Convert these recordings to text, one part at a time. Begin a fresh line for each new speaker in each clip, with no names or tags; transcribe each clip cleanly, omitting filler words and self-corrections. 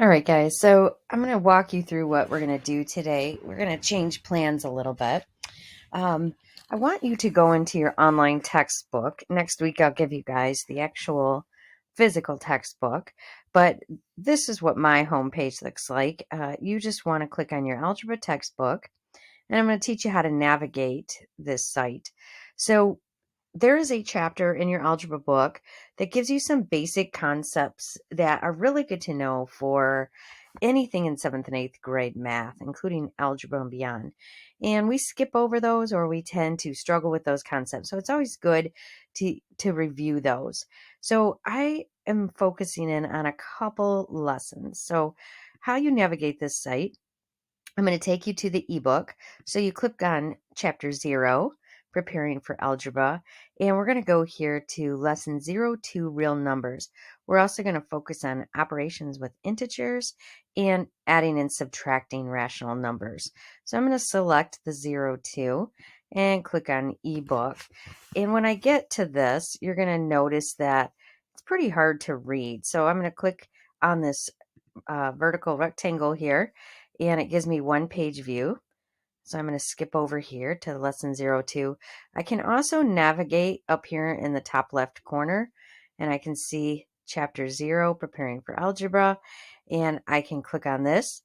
All right, guys, so I'm going to walk you through what we're going to do today. We're going to change plans a little bit. I want you to go into your online textbook. Next week, I'll give you guys the actual physical textbook, but this is what my homepage looks like. You just want to click on your algebra textbook, and I'm going to teach you how to navigate this site. So there is a chapter in your algebra book that gives you some basic concepts that are really good to know for anything in 7th and 8th grade math, including algebra and beyond. And we skip over those, or we tend to struggle with those concepts. So it's always good to review those. So I am focusing in on a couple lessons. So how you navigate this site, I'm going to take you to the ebook. So you click on chapter 0, preparing for algebra, and we're going to go here to lesson 02, real numbers. We're also going to focus on operations with integers and adding and subtracting rational numbers. So I'm going to select the 02 and click on ebook. And when I get to this, you're going to notice that it's pretty hard to read. So I'm going to click on this vertical rectangle here, and it gives me one page view. So I'm going to skip over here to lesson 02. I can also navigate up here in the top left corner, and I can see chapter 0, preparing for algebra, and I can click on this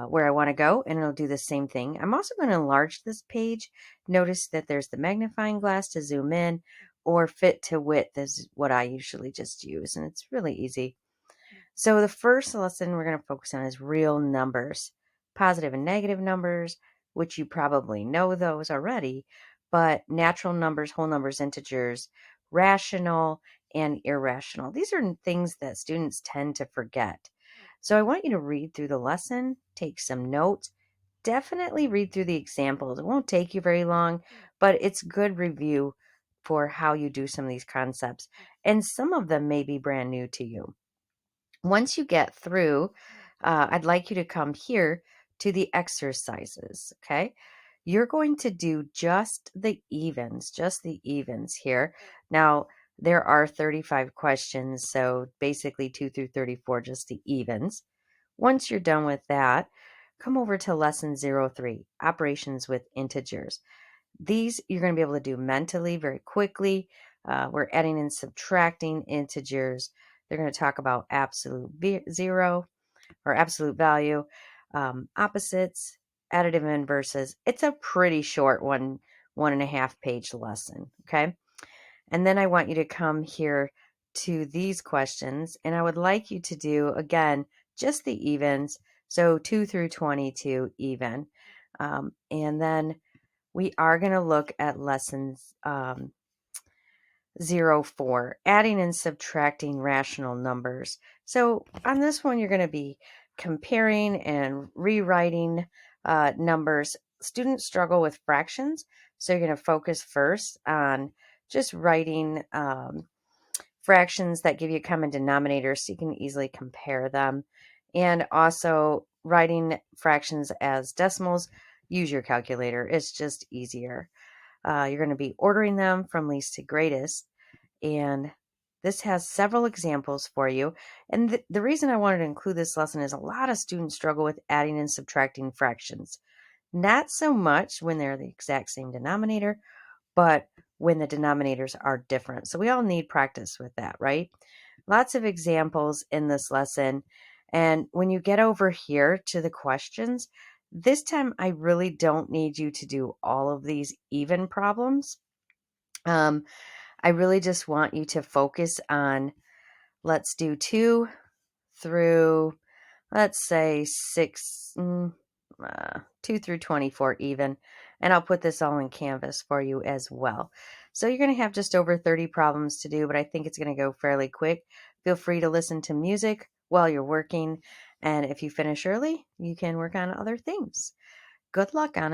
where I want to go, and it'll do the same thing. I'm also going to enlarge this page. Notice that there's the magnifying glass to zoom in, or fit to width is what I usually just use, and it's really easy. So the first lesson we're going to focus on is real numbers, positive and negative numbers, which you probably know those already, but natural numbers, whole numbers, integers, rational, and irrational. These are things that students tend to forget. So I want you to read through the lesson, take some notes, definitely read through the examples. It won't take you very long, but it's good review for how you do some of these concepts. And some of them may be brand new to you. Once you get through, I'd like you to come here to the exercises, okay? You're going to do just the evens here. Now, there are 35 questions, so basically 2 through 34, just the evens. Once you're done with that, come over to lesson 03, operations with integers. These you're going to be able to do mentally very quickly. We're adding and subtracting integers. They're going to talk about absolute zero or absolute value, opposites, additive and inverses. It's a pretty short 1.5 page lesson. Okay. And then I want you to come here to these questions, and I would like you to do, again, just the evens. So 2 through 22 even. And then we are going to look at lessons 04, adding and subtracting rational numbers. So on this one, you're going to be comparing and rewriting numbers. Students struggle with fractions, so you're going to focus first on just writing fractions that give you common denominators so you can easily compare them, and also writing fractions as decimals. Use your calculator. It's just easier. You're going to be ordering them from least to greatest, and this has several examples for you. And the reason I wanted to include this lesson is a lot of students struggle with adding and subtracting fractions. Not so much when they're the exact same denominator, but when the denominators are different. So we all need practice with that, right? Lots of examples in this lesson. And when you get over here to the questions, this time I really don't need you to do all of these even problems. I really just want you to focus on, let's do 2 through, let's say 2 through 24 even, and I'll put this all in Canvas for you as well. So you're going to have just over 30 problems to do, but I think it's going to go fairly quick. Feel free to listen to music while you're working, and if you finish early, you can work on other things. Good luck on it.